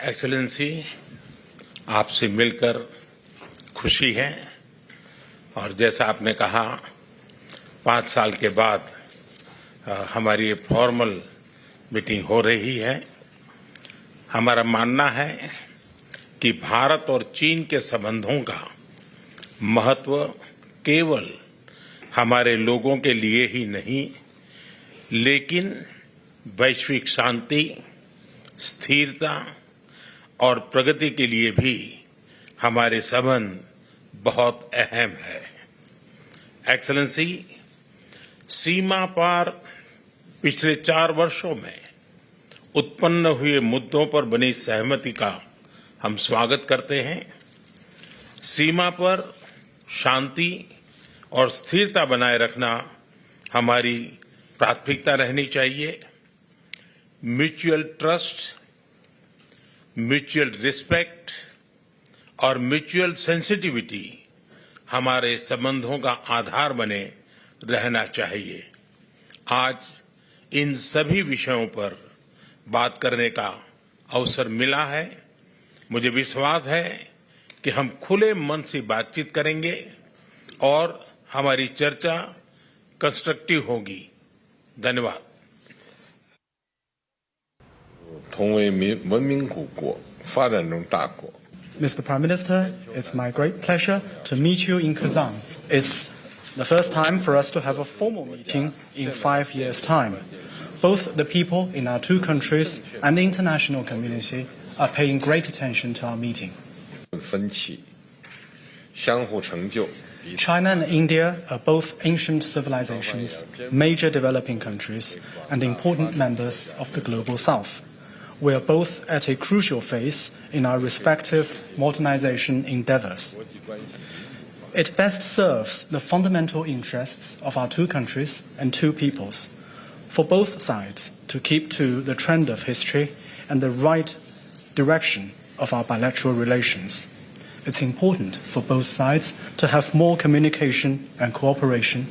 Excellency, आपसे मिलकर खुशी है और जैसा आपने कहा 5 साल के बाद हमारी ये फॉर्मल मीटिंग हो रही है। हमारा मानना है कि भारत और चीन के संबंधों का महत्व केवल हमारे लोगों के लिए ही नहीं, लेकिन वैश्विक शांति, स्थिरता और प्रगति के लिए भी हमारे संबंध बहुत अहम है। एक्सेलेंसी, सीमा पार पिछले 4 वर्षों में उत्पन्न हुए मुद्दों पर बनी सहमति का हम स्वागत करते हैं। सीमा पर शांति और स्थिरता बनाए रखना हमारी प्राथमिकता रहनी चाहिए। म्यूचुअल ट्रस्ट, म्यूचुअल रिस्पेक्ट और म्यूचुअल सेंसिटिविटी हमारे संबंधों का आधार बने रहना चाहिए। आज इन सभी विषयों पर बात करने का अवसर मिला है। मुझे विश्वास है कि हम खुले मन से बातचीत करेंगे और हमारी चर्चा कंस्ट्रक्टिव होगी। धन्यवाद। 同为文明古国、发展中大国。 Mr. Prime Minister, it's my great pleasure to meet you in Kazan. It's the first time for us to have a formal meeting in 5 years' time. Both the people in our two countries and the international community are paying great attention to our meeting. 分歧，相互成就。 China and India are both ancient civilizations, major developing countries, and important members of the global South. We are both at a crucial phase in our respective modernization endeavors. It best serves the fundamental interests of our two countries and two peoples, for both sides to keep to the trend of history and the right direction of our bilateral relations. It's important for both sides to have more communication and cooperation,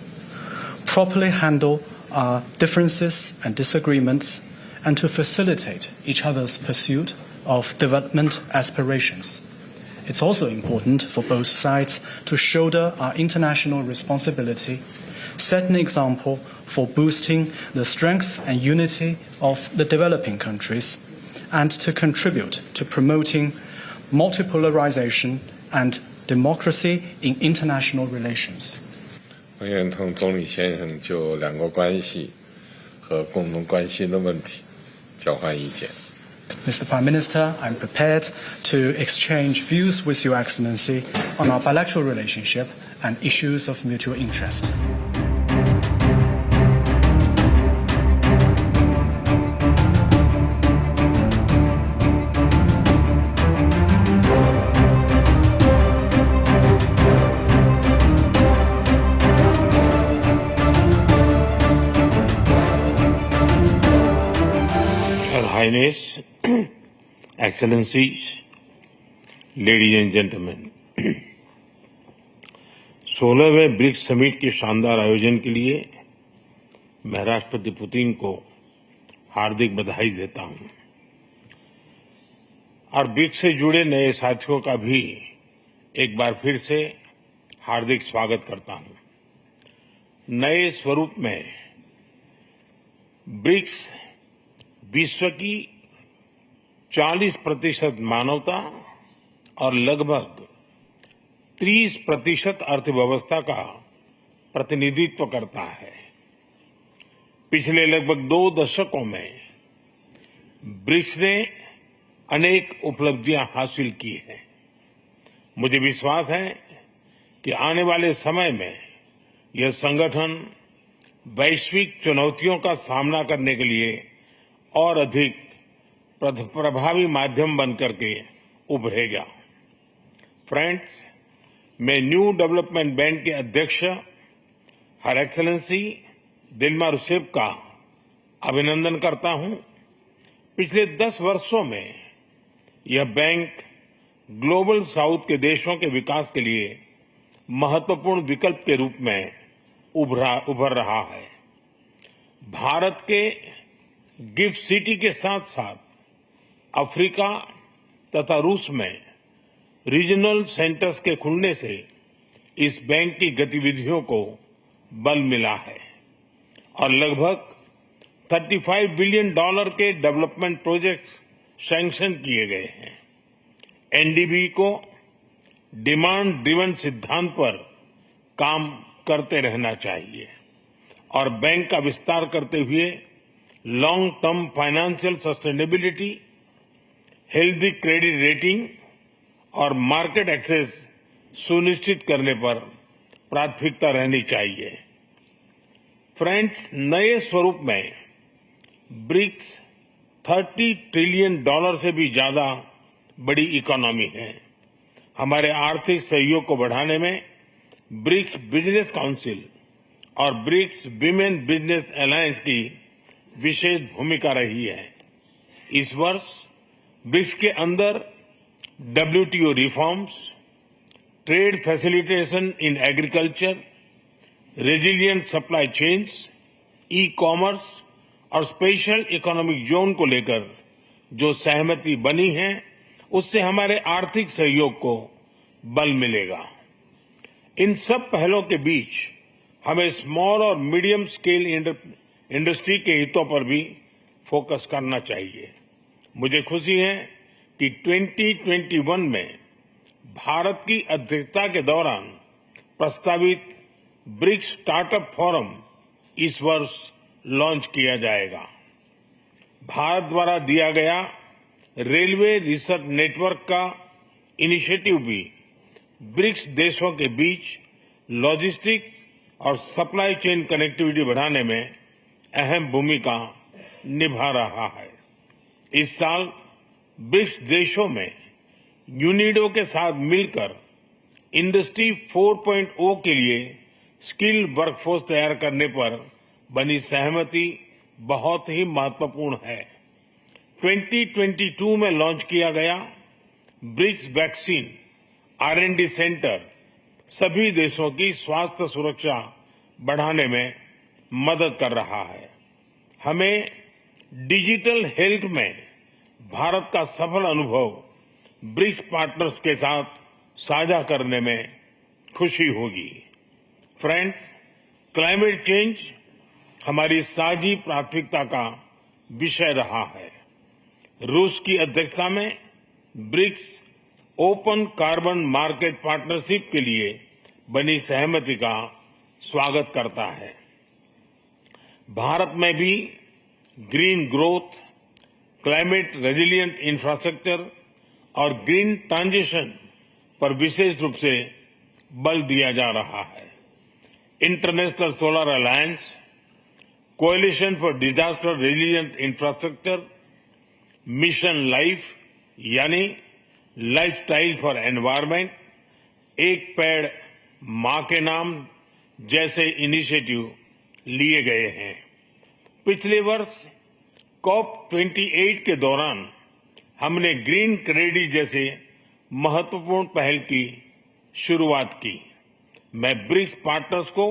properly handle our differences and disagreements, and to facilitate each other's pursuit of development aspirations. It's also important for both sides to shoulder our international responsibility, set an example for boosting the strength and unity of the developing countries, and to contribute to promoting multipolarization and democracy in international relations. 我愿同总理先生就两国关系和共同关心的问题交换意见。 Mr. Prime Minister, I'm prepared to exchange views with Your Excellency on our bilateral relationship and issues of mutual interest. Her Highness, Excellencies, Ladies and Gentlemen, 16वें BRICS summit के शानदार आयोजन के लिए मैं राष्ट्रपति Putin को हार्दिक बधाई देता हूं और ब्रिक्स से जुड़े नए साथियों का भी एक बार फिर से हार्दिक स्वागत करता हूं। नए स्वरूप में ब्रिक्स विश्व की 40% मानवता और लगभग 30% अर्थव्यवस्था का प्रतिनिधित्व करता है। पिछले लगभग 2 दशकों में ब्रिक्स ने अनेक उपलब्धियां हासिल की हैं। मुझे विश्वास है कि आने वाले समय में यह संगठन वैश्विक चुनौतियों का सामना करने के लिए और अधिक प्रभावी माध्यम बनकर के उभरेगा। फ्रेंड्स, मैं न्यू डेवलपमेंट बैंक के अध्यक्ष हर एक्सेलेंसी दिल्मा रूसेफ का अभिनंदन करता हूं। पिछले 10 वर्षों में यह बैंक ग्लोबल साउथ के देशों के विकास के लिए महत्वपूर्ण विकल्प के रूप में उभर रहा है। भारत के गिफ्ट सिटी के साथ साथ अफ्रीका, तथा रूस में रीजनल सेंटर्स के खुलने से इस बैंक की गतिविधियों को बल मिला है और लगभग $35 बिलियन के डेवलपमेंट प्रोजेक्ट्स सैंक्शन किए गए हैं। एनडीबी को डिमांड ड्रिवन सिद्धांत पर काम करते रहना चाहिए और बैंक का विस्तार करते हुए long term financial sustainability, healthy credit rating और मार्केट एक्सेस सुनिश्चित करने पर प्राथमिकता रहनी चाहिए। फ्रेंड्स, नए स्वरूप में ब्रिक्स $30 ट्रिलियन से भी ज्यादा बड़ी इकोनॉमी है। हमारे आर्थिक सहयोग को बढ़ाने में ब्रिक्स बिजनेस काउंसिल और ब्रिक्स विमेन बिजनेस अलायंस की विशेष भूमिका रही है। इस वर्ष ब्रिक्स के अंदर WTO reforms, trade facilitation in agriculture, resilient supply chains, e commerce और स्पेशल इकोनॉमिक जोन को लेकर जो सहमति बनी है उससे हमारे आर्थिक सहयोग को बल मिलेगा। इन सब पहलों के बीच हमें स्मॉल और मीडियम स्केल इंडस्ट्री के हितों पर भी फोकस करना चाहिए। मुझे खुशी है कि 2021 में भारत की अध्यक्षता के दौरान प्रस्तावित ब्रिक्स स्टार्टअप फोरम इस वर्ष लॉन्च किया जाएगा। भारत द्वारा दिया गया रेलवे रिसर्च नेटवर्क का इनिशिएटिव भी ब्रिक्स देशों के बीच लॉजिस्टिक्स और सप्लाई चेन कनेक्टिविटी बढ़ाने में अहम भूमिका निभा रहा है। इस साल ब्रिक्स देशों में यूनिडो के साथ मिलकर इंडस्ट्री 4.0 के लिए स्किल्ड वर्कफोर्स तैयार करने पर बनी सहमति बहुत ही महत्वपूर्ण है। 2022 में लॉन्च किया गया ब्रिक्स वैक्सीन R&D सेंटर सभी देशों की स्वास्थ्य सुरक्षा बढ़ाने में मदद कर रहा है। हमें डिजिटल हेल्थ में भारत का सफल अनुभव ब्रिक्स पार्टनर्स के साथ साझा करने में खुशी होगी। फ्रेंड्स, क्लाइमेट चेंज हमारी साझी प्राथमिकता का विषय रहा है। रूस की अध्यक्षता में BRICS open carbon market partnership के लिए बनी सहमति का स्वागत करता है। भारत में भी green growth, climate resilient infrastructure और ग्रीन ट्रांजिशन पर विशेष रूप से बल दिया जा रहा है। International solar alliance, coalition for disaster resilient infrastructure, mission life यानी लाइफस्टाइल फॉर एनवायरमेंट, एक पेड़ मां के नाम जैसे इनिशिएटिव लिए गए हैं। पिछले वर्ष COP28 के दौरान हमने ग्रीन क्रेडिट जैसे महत्वपूर्ण पहल की शुरुआत की। मैं ब्रिक्स पार्टनर्स को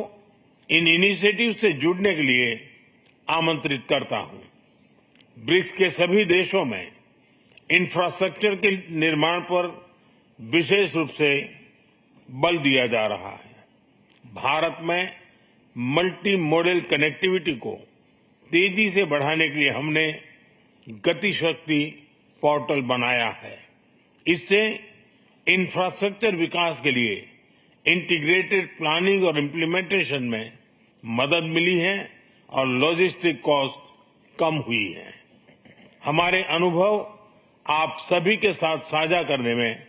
इन इनिशिएटिव से जुड़ने के लिए आमंत्रित करता हूं। ब्रिक्स के सभी देशों में इंफ्रास्ट्रक्चर के निर्माण पर विशेष रूप से बल दिया जा रहा है। भारत में मल्टी मॉडल कनेक्टिविटी को तेजी से बढ़ाने के लिए हमने गति शक्ति पोर्टल बनाया है। इससे इंफ्रास्ट्रक्चर विकास के लिए इंटीग्रेटेड प्लानिंग और इम्प्लीमेंटेशन में मदद मिली है और लॉजिस्टिक कॉस्ट कम हुई है। हमारे अनुभव आप सभी के साथ साझा करने में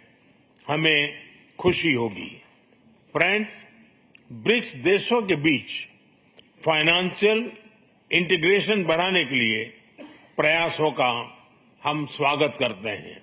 हमें खुशी होगी। फ्रेंड्स, ब्रिक्स देशों के बीच फाइनेंशियल इंटीग्रेशन बढ़ाने के लिए प्रयासों का हम स्वागत करते हैं।